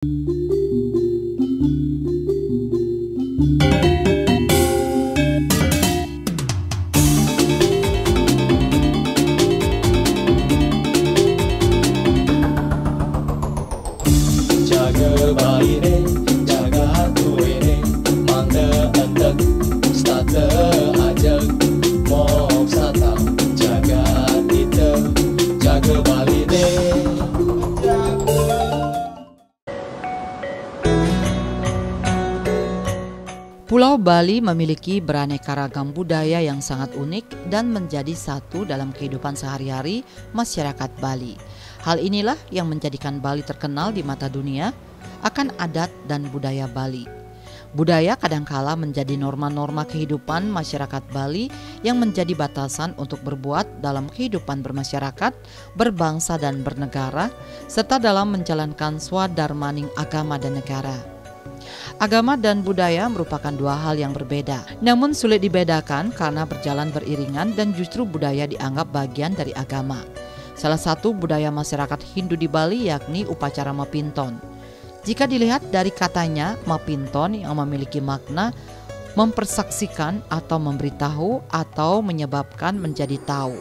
Jaga baire, jaga tuene, mangga entek, stata ajak, mok sata, jaga kita, jaga baire. Pulau Bali memiliki beraneka ragam budaya yang sangat unik dan menjadi satu dalam kehidupan sehari-hari masyarakat Bali. Hal inilah yang menjadikan Bali terkenal di mata dunia akan adat dan budaya Bali. Budaya kadangkala menjadi norma-norma kehidupan masyarakat Bali yang menjadi batasan untuk berbuat dalam kehidupan bermasyarakat, berbangsa dan bernegara, serta dalam menjalankan swadharmaning agama dan negara. Agama dan budaya merupakan dua hal yang berbeda, namun sulit dibedakan karena berjalan beriringan dan justru budaya dianggap bagian dari agama. Salah satu budaya masyarakat Hindu di Bali yakni upacara Mapinton. Jika dilihat dari katanya, Mapinton yang memiliki makna mempersaksikan atau memberitahu atau menyebabkan menjadi tahu.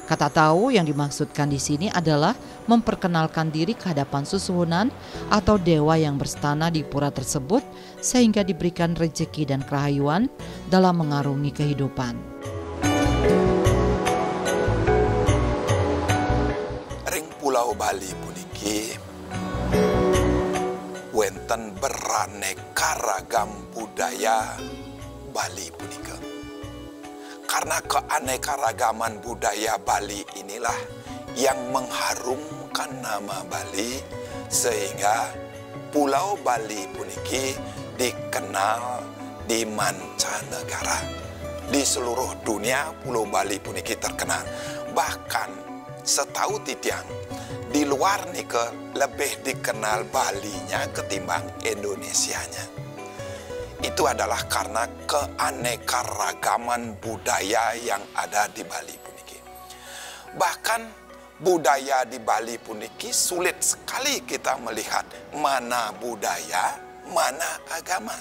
Kata tahu yang dimaksudkan di sini adalah memperkenalkan diri ke hadapan susuhunan atau dewa yang berstana di pura tersebut sehingga diberikan rezeki dan kerahayuan dalam mengarungi kehidupan. Ring Pulau Bali puniki wenten beraneka ragam budaya Bali punika. Karena keanekaragaman budaya Bali inilah yang mengharumkan nama Bali sehingga Pulau Bali puniki dikenal di mancanegara. Di seluruh dunia Pulau Bali puniki terkenal. Bahkan setahu titiang di luar nika lebih dikenal Balinya ketimbang Indonesianya. Itu adalah karena keanekaragaman budaya yang ada di Bali puniki. Bahkan budaya di Bali puniki sulit sekali kita melihat mana budaya, mana agama.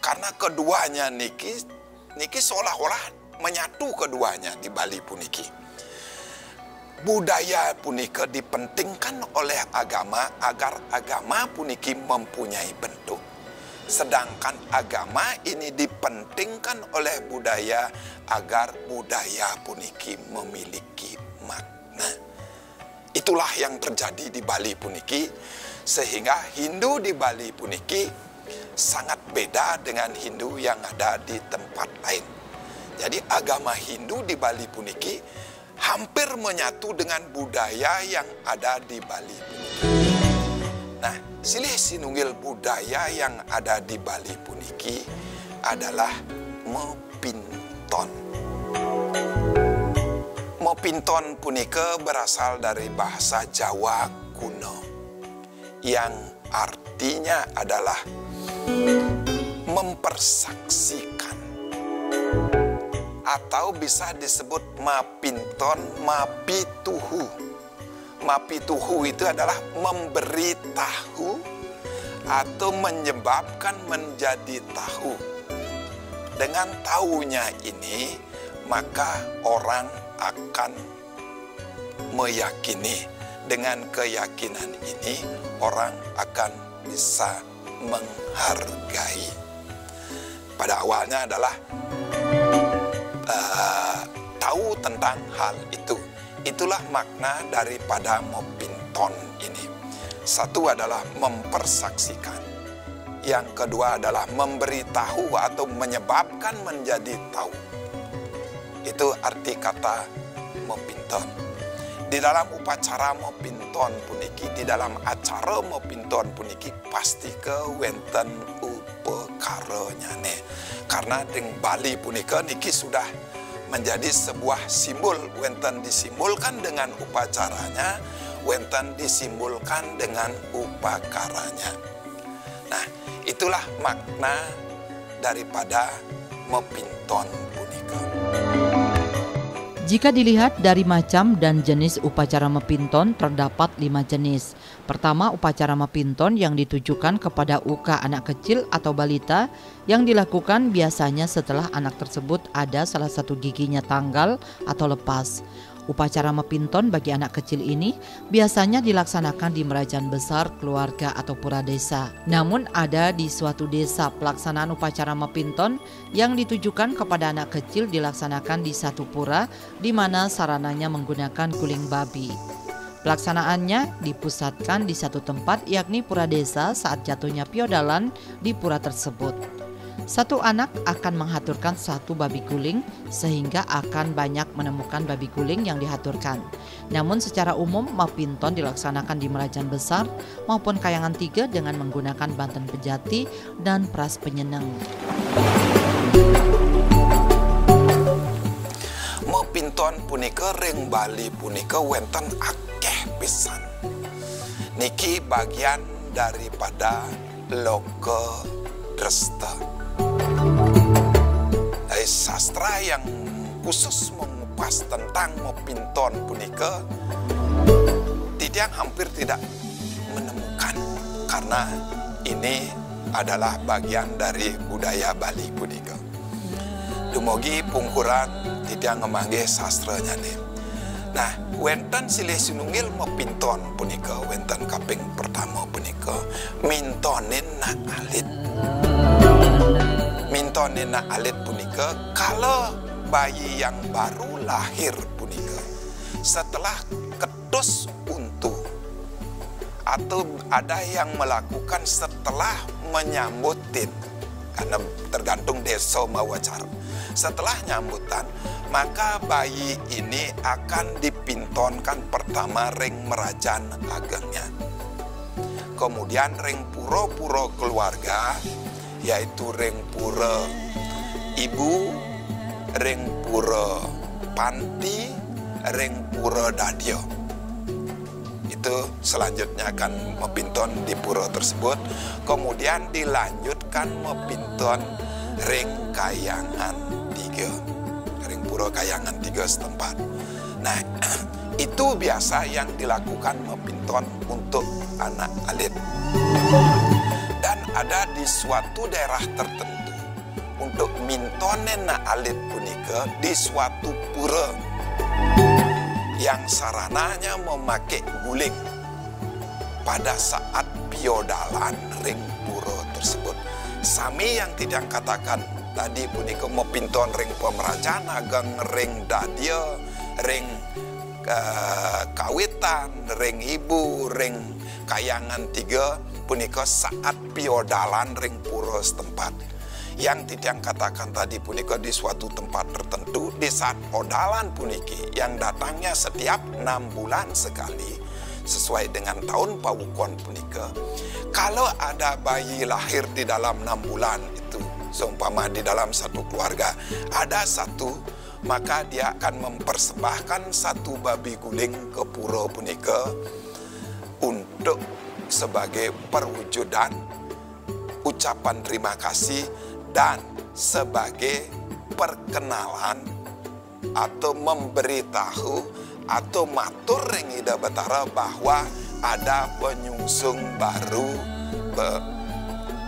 Karena keduanya niki seolah-olah menyatu keduanya di Bali puniki. Budaya punika dipentingkan oleh agama agar agama puniki mempunyai bentuk. Sedangkan agama ini dipentingkan oleh budaya agar budaya puniki memiliki makna. Itulah yang terjadi di Bali puniki, sehingga Hindu di Bali puniki sangat beda dengan Hindu yang ada di tempat lain. Jadi agama Hindu di Bali puniki hampir menyatu dengan budaya yang ada di Bali puniki. Nah, silih sinunggil budaya yang ada di Bali puniki adalah Mapinton. Mapinton punika berasal dari bahasa Jawa kuno yang artinya adalah mempersaksikan atau bisa disebut Mapinton, Mapituhu. Mapituhu itu adalah memberitahu atau menyebabkan menjadi tahu. Dengan tahunya ini, maka orang akan meyakini. Dengan keyakinan ini, orang akan bisa menghargai. Pada awalnya adalah tahu tentang hal itu. Itulah makna daripada Mapinton ini. Satu adalah mempersaksikan. Yang kedua adalah memberitahu atau menyebabkan menjadi tahu. Itu arti kata Mapinton. Di dalam upacara Mapinton puniki, di dalam acara Mapinton puniki pasti ke wenten upakaranya. Karena di Bali punika niki sudah menjadi sebuah simbol, wenten disimbolkan dengan upacaranya, wenten disimbolkan dengan upakaranya. Nah, itulah makna daripada Mapinton punika. Jika dilihat dari macam dan jenis upacara mepinton, terdapat 5 jenis. Pertama, upacara mepinton yang ditujukan kepada uka anak kecil atau balita yang dilakukan biasanya setelah anak tersebut ada salah satu giginya tanggal atau lepas. Upacara mepinton bagi anak kecil ini biasanya dilaksanakan di merajaan besar keluarga atau pura desa. Namun ada di suatu desa pelaksanaan upacara mepinton yang ditujukan kepada anak kecil dilaksanakan di satu pura di mana sarananya menggunakan guling babi. Pelaksanaannya dipusatkan di satu tempat yakni pura desa saat jatuhnya piodalan di pura tersebut. Satu anak akan menghaturkan satu babi guling sehingga akan banyak menemukan babi guling yang dihaturkan. Namun secara umum mepinton dilaksanakan di merajaan besar maupun kayangan 3 dengan menggunakan banten pejati dan pras penyeneng. Mepinton punika ring Bali punika wonten akeh pisan. Niki bagian daripada loka dresta. Dari sastra yang khusus mengupas tentang mepinton punika, Tidiang hampir tidak menemukan karena ini adalah bagian dari budaya Bali punika. Dumugi pungkuran Tidiang ngemanggih sastranya nih. Nah, wenten silih sinunggil mepinton punika wenten kaping pertama punika mintonin nak alit. Mintonin nak alit punika kalau bayi yang baru lahir punika setelah ketus untu atau ada yang melakukan setelah menyambutin, karena tergantung desa mawacara. Setelah nyambutan, maka bayi ini akan dipintonkan pertama ring merajaan agengnya. Kemudian ring pura-pura keluarga, yaitu ring pura ibu, ring pura panti, ring pura dadio. Itu selanjutnya akan mepinton di pura tersebut. Kemudian dilanjutkan mepinton ring kayangan 3, ring pura kayangan 3 setempat. Nah, itu biasa yang dilakukan mepinton untuk anak alit. Dan ada di suatu daerah tertentu untuk mintonen anak alit punika di suatu pura yang sarananya memakai guling pada saat piodalan ring pura tersebut. Sami yang tidak katakan tadi punika mepinton ring pemerajaan ageng, ring dadia, ring kawitan, ring ibu, ring kayangan 3 punika saat piodalan ring pura setempat. Yang tidak katakan tadi punika di suatu tempat tertentu di saat odalan puniki yang datangnya setiap 6 bulan sekali sesuai dengan tahun pawukon punika. Kalau ada bayi lahir di dalam 6 bulan itu, seumpama di dalam satu keluarga ada satu, maka dia akan mempersembahkan satu babi guling ke pura punika untuk sebagai perwujudan ucapan terima kasih dan sebagai perkenalan atau memberitahu atau matur ring Ida Batara bahwa ada penyungsung baru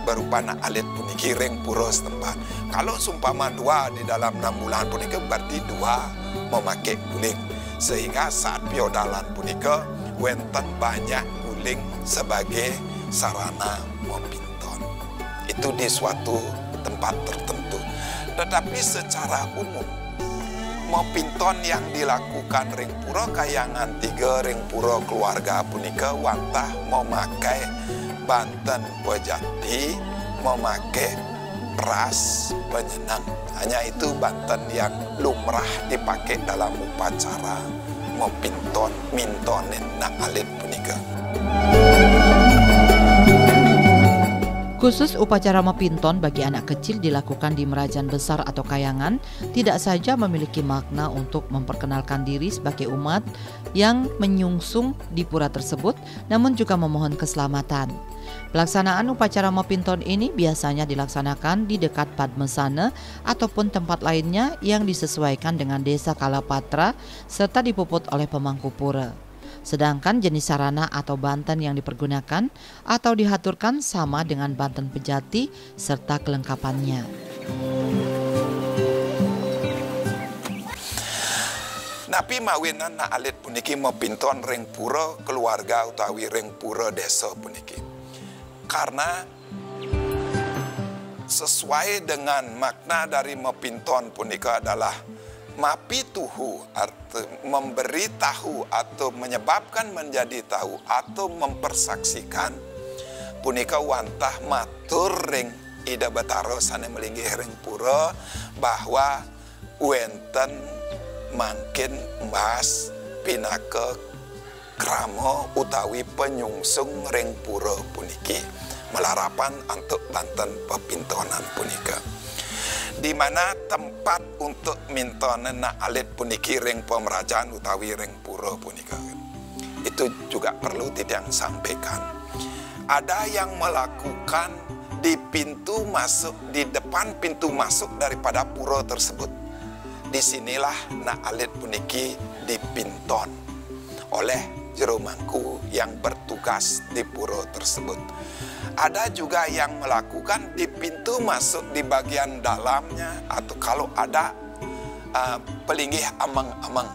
berupa anak alit puniki ring pura setempat. Kalau sumpama 2 di dalam 6 bulan punika berarti 2 memakai guling, sehingga saat piodalan punika wenten banyak guling sebagai sarana mepinton. Itu di suatu tempat tertentu. Tetapi secara umum mepinton yang dilakukan ring pura kayangan 3, ring pura keluarga punika wantah memakai banten pejati, memakai pras penyenang. Hanya itu banten yang lumrah dipakai dalam upacara mepinton mintonen nak alit punika. Khusus upacara mepinton bagi anak kecil dilakukan di merajaan besar atau kayangan tidak saja memiliki makna untuk memperkenalkan diri sebagai umat yang menyungsung di pura tersebut, namun juga memohon keselamatan. Pelaksanaan upacara Mopinton ini biasanya dilaksanakan di dekat Padmesana ataupun tempat lainnya yang disesuaikan dengan desa Kalapatra serta dipuput oleh pemangku pura. Sedangkan jenis sarana atau banten yang dipergunakan atau dihaturkan sama dengan banten pejati serta kelengkapannya. Napi mawinan na alit puniki Mopinton ring pura keluarga utawi ring pura desa puniki. Karena sesuai dengan makna dari Mopinton punika adalah mapituhu, arti memberitahu atau menyebabkan menjadi tahu atau mempersaksikan. Punika wantah matur ring Ida Batara sane melinggih ring pura bahwa wenten mangkin mbas pinaka krama utawi penyungsung ring pura puniki melarapan untuk banten pepintonan punika, di mana tempat untuk mintonen na alit puniki ring pemerajaan utawi ring pura punika. Itu juga perlu tidak sampaikan. Ada yang melakukan di pintu masuk, di depan pintu masuk daripada pura tersebut. Disinilah na alit puniki dipinton oleh jero mangku yang bertugas di pura tersebut. Ada juga yang melakukan di pintu masuk di bagian dalamnya, atau kalau ada pelinggih amang-amang,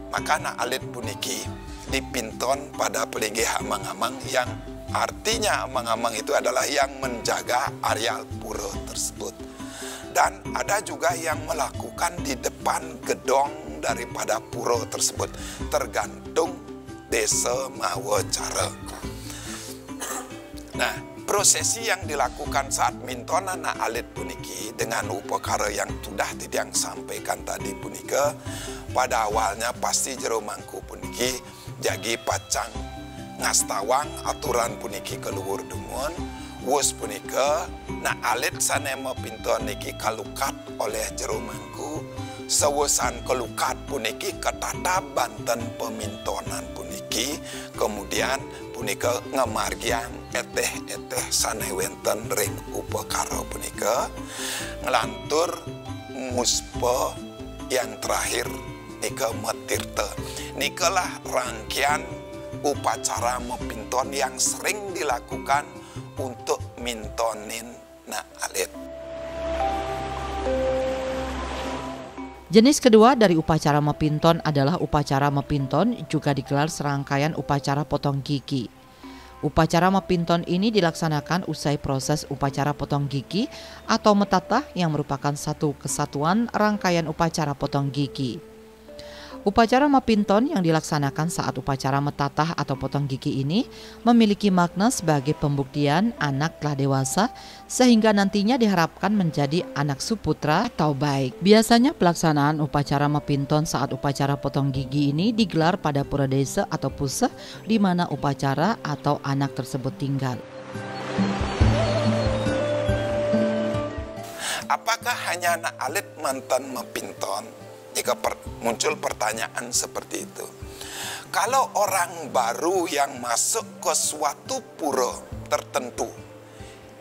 maka na alit puniki dipinton pada pelinggih amang-amang, yang artinya amang-amang itu adalah yang menjaga areal pura tersebut. Dan ada juga yang melakukan di depan gedong daripada pura tersebut, tergantung desa mawa cara. Nah, prosesi yang dilakukan saat mintonan na alit puniki dengan upakara yang sudah tidak sampaikan tadi punika, pada awalnya pasti jero mangku puniki jagi pacang ngastawang aturan puniki keluhur dumun. Wus punika na alit sane Mopinton niki kalukat oleh jero mangku. Sewusan kelukat puniki ketata banten pemintonan puniki, kemudian punika ngamargian eteh-eteh sane wenten ring upakara punika, ngelantur muspa yang terakhir nika metirta. Nikalah rangkaian upacara Mopinton yang sering dilakukan untuk mintonin na alit. Jenis kedua dari upacara Mopinton adalah upacara Mopinton, juga digelar serangkaian upacara potong gigi. Upacara Mopinton ini dilaksanakan usai proses upacara potong gigi atau metatah, yang merupakan satu kesatuan rangkaian upacara potong gigi. Upacara Mopinton yang dilaksanakan saat upacara metatah atau potong gigi ini memiliki makna sebagai pembuktian anak telah dewasa sehingga nantinya diharapkan menjadi anak suputra atau baik. Biasanya pelaksanaan upacara Mopinton saat upacara potong gigi ini digelar pada pura desa atau puseh di mana upacara atau anak tersebut tinggal. Apakah hanya na alit mantan Mopinton? Jika muncul pertanyaan seperti itu. Kalau orang baru yang masuk ke suatu pura tertentu,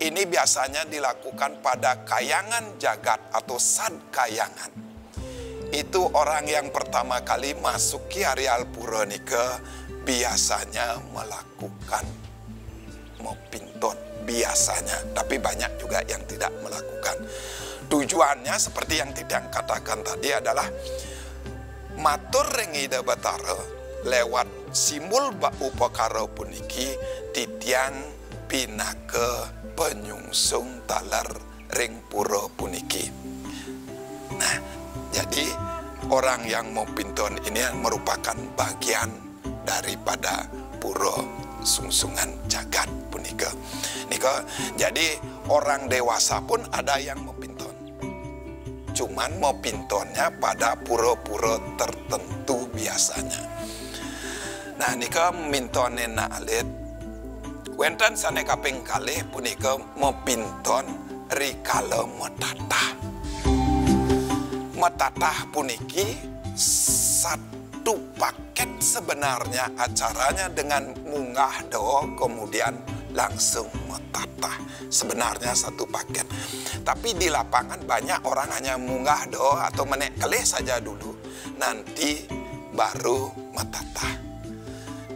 ini biasanya dilakukan pada kayangan jagat atau sad kayangan. Itu orang yang pertama kali masuki areal pura nika biasanya melakukan Mopinton. Biasanya, tapi banyak juga yang tidak melakukan. Tujuannya seperti yang tidak katakan tadi adalah matur ring Ida Batara lewat simbol upakara puniki titiang pinaka penyungsung talar ring pura puniki. Nah, jadi orang yang Mopinton ini merupakan bagian daripada pura sungsungan jagat punika. Nika, jadi orang dewasa pun ada yang Mopinton. Cuman Mopintonnya pada pura-pura tertentu biasanya. Nah, nika mintonen na alit. Wenten sane kaping kalih punika Mopinton rikala metatah. Metatah puniki satu paket sebenarnya acaranya dengan munggah doa kemudian langsung metatah. Sebenarnya satu paket. Tapi di lapangan banyak orang hanya munggah atau menek kelih saja dulu. Nanti baru metatah.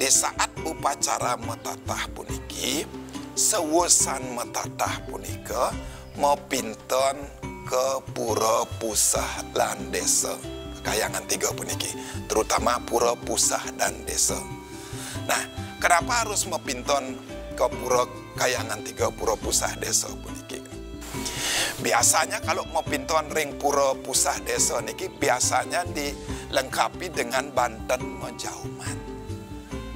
Di saat upacara metatah puniki, sewusan metatah punika mau pinton ke pura pusah lan desa. Kayangan 3 puniki, terutama pura pusah dan desa. Nah, kenapa harus mepinton ke pura kayangan 3 pura pusah desa puniki? Biasanya kalau mepinton ring pura pusah desa niki biasanya dilengkapi dengan banten menjauman.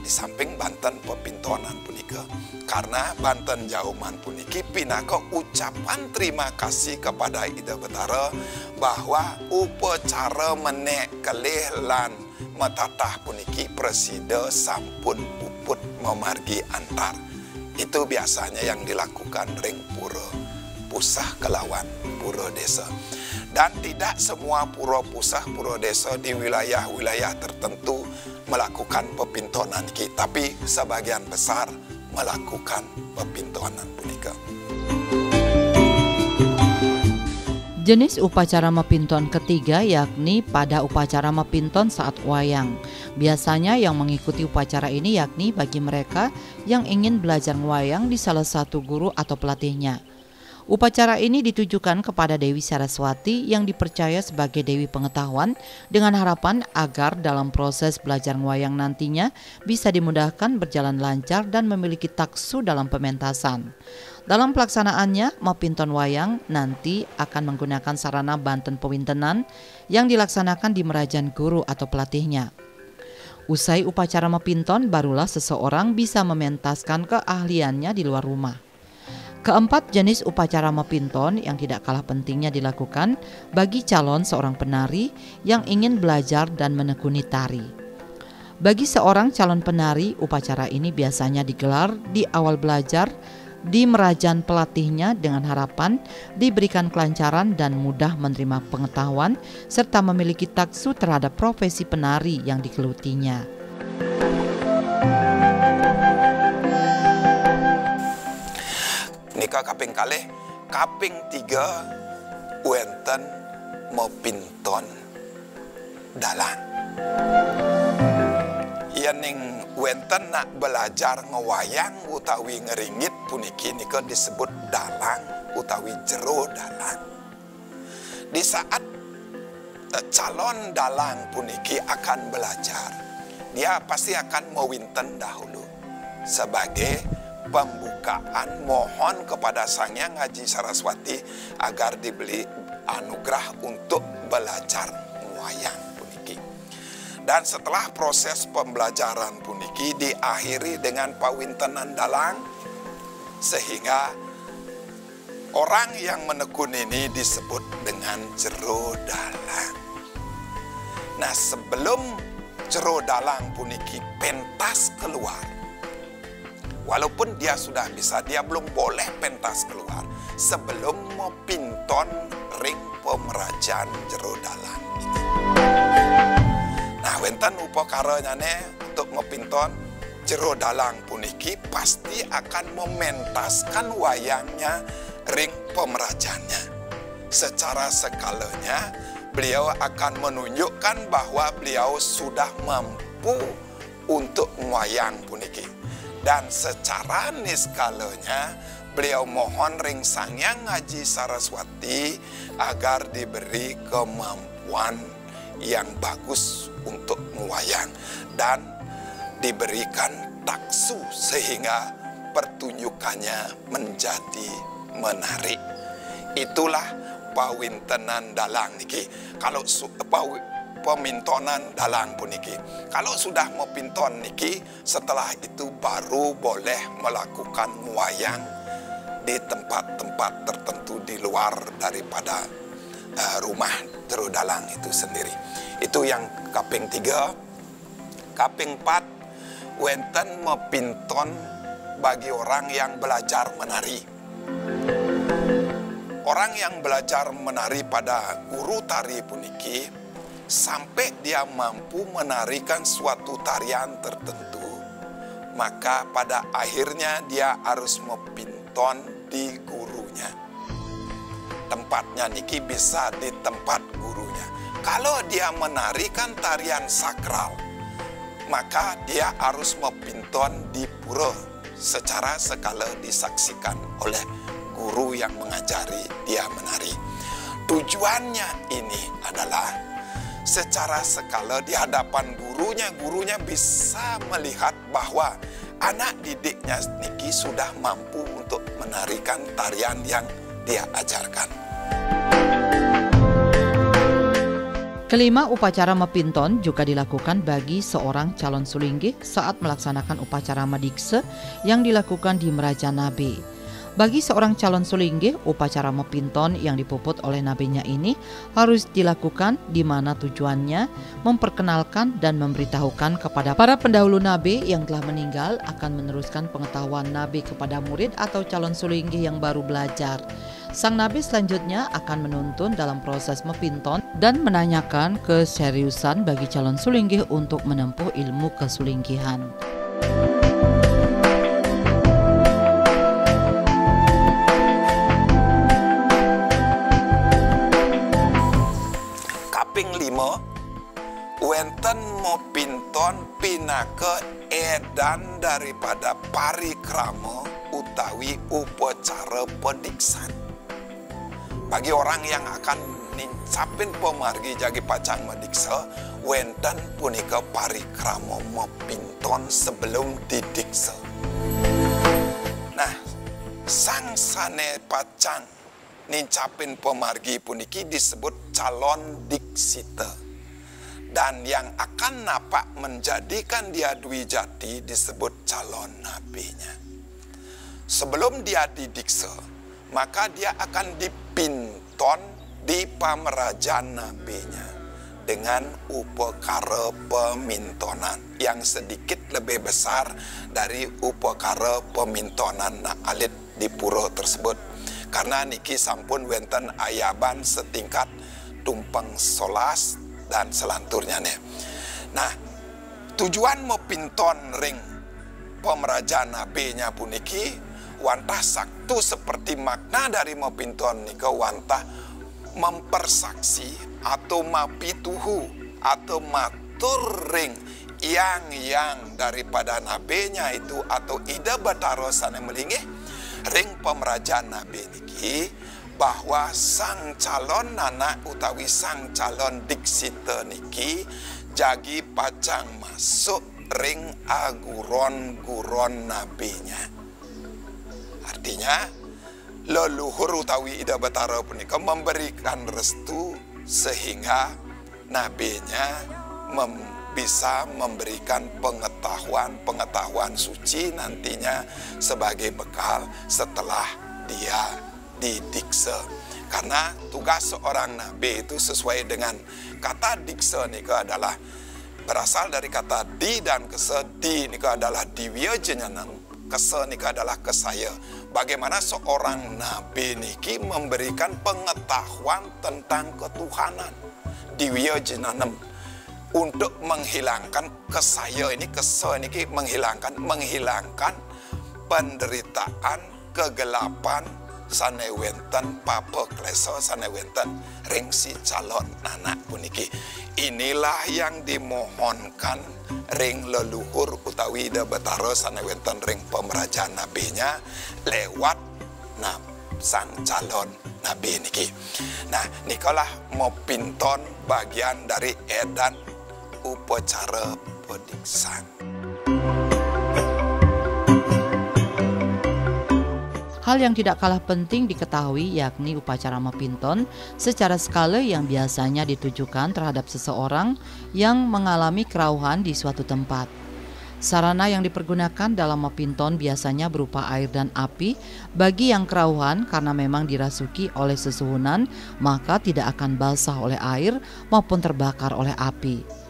Di samping banten pepintonan punika, karena banten jauman puniki pinaka ucapan terima kasih kepada Ida Betara bahwa upacara menek kelih lan metatah puniki presida sampun puput memargi antar. Itu biasanya yang dilakukan ring pura pusah kelawan pura desa. Dan tidak semua pura pusah, pura desa di wilayah-wilayah tertentu melakukan pepintonan iki, tapi sebagian besar melakukan pepintonan punika. Jenis upacara mepinton ketiga yakni pada upacara mepinton saat wayang. Biasanya yang mengikuti upacara ini yakni bagi mereka yang ingin belajar wayang di salah satu guru atau pelatihnya. Upacara ini ditujukan kepada Dewi Saraswati yang dipercaya sebagai Dewi Pengetahuan dengan harapan agar dalam proses belajar wayang nantinya bisa dimudahkan, berjalan lancar dan memiliki taksu dalam pementasan. Dalam pelaksanaannya, mepinton wayang nanti akan menggunakan sarana banten pewintenan yang dilaksanakan di merajan guru atau pelatihnya. Usai upacara mepinton, barulah seseorang bisa mementaskan keahliannya di luar rumah. Keempat jenis upacara mepinton yang tidak kalah pentingnya dilakukan bagi calon seorang penari yang ingin belajar dan menekuni tari. Bagi seorang calon penari, upacara ini biasanya digelar di awal belajar di merajan pelatihnya dengan harapan diberikan kelancaran dan mudah menerima pengetahuan serta memiliki taksu terhadap profesi penari yang digelutinya. Nika kaping kalih, kaping 3 wenten mepinton dalang. Yening wenten nak belajar ngewayang utawi ngeringit puniki nika disebut dalang utawi jero dalang. Di saat calon dalang puniki akan belajar, dia pasti akan mewinten dahulu sebagai pembukaan mohon kepada Sang Hyang Haji Saraswati agar diberi anugerah untuk belajar wayang puniki. Dan setelah proses pembelajaran puniki diakhiri dengan pawintenan dalang, sehingga orang yang menekuni ini disebut dengan jero dalang. Nah, sebelum jero dalang puniki pentas keluar, walaupun dia sudah bisa, dia belum boleh pentas keluar sebelum mepinton ring pemerajan jero dalang itu. Nah, wenten upakaranya untuk mepinton jero dalang puniki pasti akan mementaskan wayangnya ring pemerajannya. Secara skalanya beliau akan menunjukkan bahwa beliau sudah mampu untuk wayang puniki. Dan secara niskalanya beliau mohon ring Sang Hyang Haji Saraswati agar diberi kemampuan yang bagus untuk mewayang dan diberikan taksu sehingga pertunjukannya menjadi menarik. Itulah pawintenan dalang niki. Kalau pemintonan dalang puniki. Kalau sudah mepinton niki, setelah itu baru boleh melakukan wayang di tempat-tempat tertentu di luar daripada rumah jero dalang itu sendiri. Itu yang kaping 3. Kaping 4, wenten mepinton bagi orang yang belajar menari. Orang yang belajar menari pada guru tari puniki, sampai dia mampu menarikan suatu tarian tertentu, maka pada akhirnya dia harus mepinton di gurunya. Tempatnya niki bisa di tempat gurunya. Kalau dia menarikan tarian sakral, maka dia harus mepinton di pura secara sekala disaksikan oleh guru yang mengajari dia menari. Tujuannya ini adalah secara sekala di hadapan gurunya bisa melihat bahwa anak didiknya niki sudah mampu untuk menarikan tarian yang dia ajarkan. Kelima, upacara mepinton juga dilakukan bagi seorang calon sulinggih saat melaksanakan upacara medikse yang dilakukan di Meraja Nabe. Bagi seorang calon sulinggih, upacara mepinton yang dipuput oleh nabenya ini harus dilakukan di mana tujuannya memperkenalkan dan memberitahukan kepada para pendahulu nabe yang telah meninggal akan meneruskan pengetahuan nabe kepada murid atau calon sulinggih yang baru belajar. Sang nabe selanjutnya akan menuntun dalam proses mepinton dan menanyakan keseriusan bagi calon sulinggih untuk menempuh ilmu kesulinggihan. Kaping 5, wenten mepinton pinake edan daripada parikrama utawi upacara pediksan. Bagi orang yang akan nincapin pemargi jagi pacang mediksa, wenten punika parikrama mepinton sebelum didiksa. Nah, sang sane pacang nincapin pemargi puniki disebut calon diksita. Dan yang akan napak menjadikan dia dwi jati disebut calon nabinya. Sebelum dia didiksa, maka dia akan dipinton di pamerajaan nabinya dengan upakara pemintonan yang sedikit lebih besar dari upakara pemintonan alit di pura tersebut. Karena niki sampun wenten ayaban setingkat tumpeng solas dan selanturnya nih. Nah, tujuan mepinton ring pemerajaan nabinya puniki wantah saktu seperti makna dari mepinton nika wantah mempersaksi atau mapituhu atau matur ring yang daripada nabenya itu atau ida bataro sana melingih ring pemerajaan nabi niki bahwa sang calon anak utawi sang calon diksita niki jagi pacang masuk ring aguron-guron nabinya. Artinya, leluhur utawi ida batara punika memberikan restu sehingga nabinya bisa memberikan pengetahuan suci nantinya sebagai bekal setelah dia didiksa. Karena tugas seorang nabi itu sesuai dengan kata diksa nika adalah berasal dari kata di dan kese. Di nika adalah diwya jenengan, kese nika adalah kesaya. Bagaimana seorang nabi niki memberikan pengetahuan tentang ketuhanan. Diwya jenengan untuk menghilangkan kesaya ini, kese niki menghilangkan penderitaan, kegelapan sanewenten papa kleso sanewenten ring si calon anak puniki. Inilah yang dimohonkan ring leluhur utawi ida betara sanewenten ring pemerajaan nabinya lewat sang calon nabi niki. Nah, nikalah mepinton bagian dari edan upacara pediksan. Hal yang tidak kalah penting diketahui yakni upacara mepinton secara skala yang biasanya ditujukan terhadap seseorang yang mengalami kerauhan di suatu tempat. Sarana yang dipergunakan dalam mepinton biasanya berupa air dan api. Bagi yang kerauhan karena memang dirasuki oleh sesuhunan, maka tidak akan basah oleh air maupun terbakar oleh api.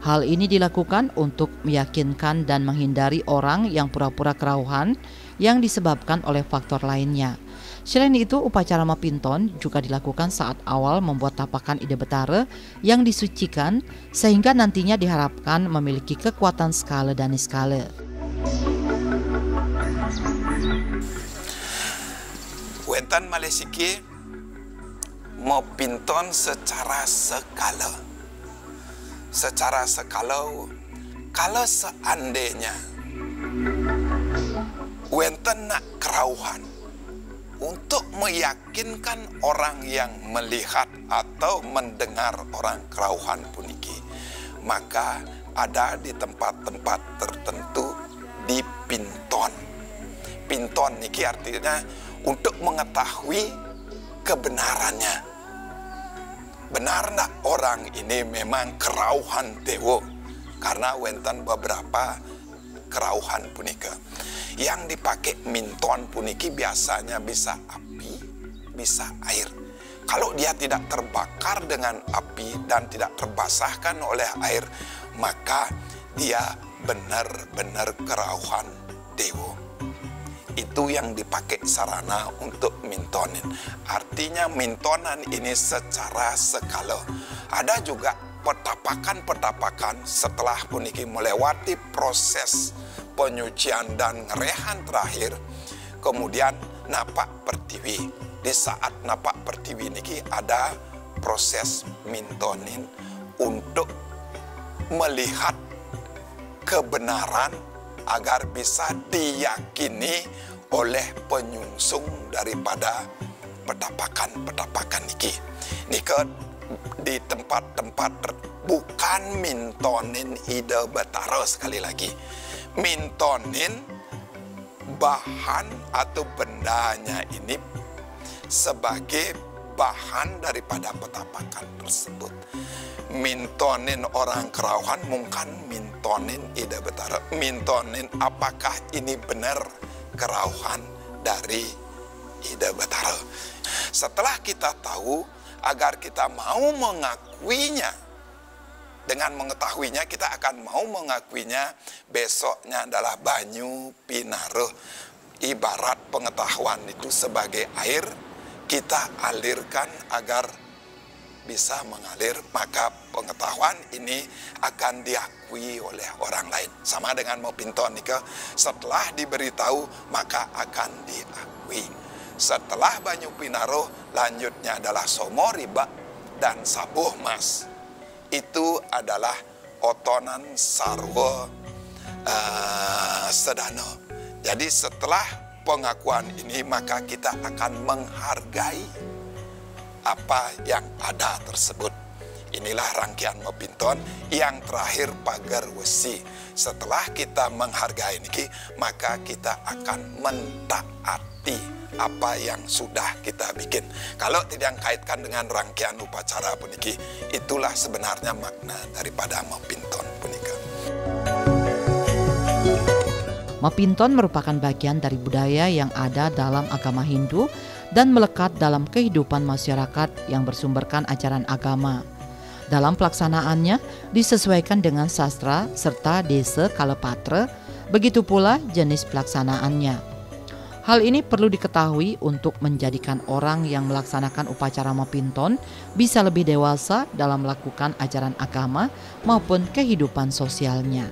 Hal ini dilakukan untuk meyakinkan dan menghindari orang yang pura-pura kerauhan yang disebabkan oleh faktor lainnya. Selain itu, upacara mepinton juga dilakukan saat awal membuat tapakan ida betara yang disucikan sehingga nantinya diharapkan memiliki kekuatan skala dan niskala. Wenten Malaysia mau pinton secara skala. Secara skala, kalau seandainya wenten nak kerauhan untuk meyakinkan orang yang melihat atau mendengar orang kerauhan puniki, maka ada di tempat-tempat tertentu di pinton. Pinton niki artinya untuk mengetahui kebenarannya. Benar nak orang ini memang kerauhan dewa? Karena wenten beberapa kerauhan punika yang dipakai minton puniki biasanya bisa api, bisa air. Kalau dia tidak terbakar dengan api dan tidak terbasahkan oleh air, maka dia benar-benar kerauhan dewa. Itu yang dipakai sarana untuk mintonin. Artinya mintonan ini secara skala. Ada juga petapakan-petapakan setelah puniki melewati proses penyucian dan ngerehan terakhir, kemudian napak pertiwi. Di saat napak pertiwi niki ada proses mintonin untuk melihat kebenaran agar bisa diyakini oleh penyungsung daripada petapakan-petapakan niki. Nika di tempat-tempat bukan mintonin ide betara sekali lagi. Mintonin bahan atau bendanya ini sebagai bahan daripada petapakan tersebut. Mintonin orang kerauhan mungkin mintonin ide betara. Mintonin apakah ini benar kerauhan dari ide betara. Setelah kita tahu, agar kita mau mengakuinya, dengan mengetahuinya kita akan mau mengakuinya, besoknya adalah banyu pinaruh. Ibarat pengetahuan itu sebagai air, kita alirkan agar bisa mengalir, maka pengetahuan ini akan diakui oleh orang lain. Sama dengan mau pinton nika, setelah diberitahu maka akan diakui. Setelah banyu pinaruh, lanjutnya adalah somo riba dan sabuh mas. Itu adalah otonan sarwa sedana. Jadi setelah pengakuan ini, maka kita akan menghargai apa yang ada tersebut. Inilah rangkaian mepinton yang terakhir pagar wesi. Setelah kita menghargai ini, maka kita akan mentaati apa yang sudah kita bikin. Kalau tidak kaitkan dengan rangkaian upacara puniki, itulah sebenarnya makna daripada mepinton punika. Mepinton merupakan bagian dari budaya yang ada dalam agama Hindu dan melekat dalam kehidupan masyarakat yang bersumberkan ajaran agama. Dalam pelaksanaannya disesuaikan dengan sastra serta desa Kalapatra, begitu pula jenis pelaksanaannya. Hal ini perlu diketahui untuk menjadikan orang yang melaksanakan upacara mepinton bisa lebih dewasa dalam melakukan ajaran agama maupun kehidupan sosialnya.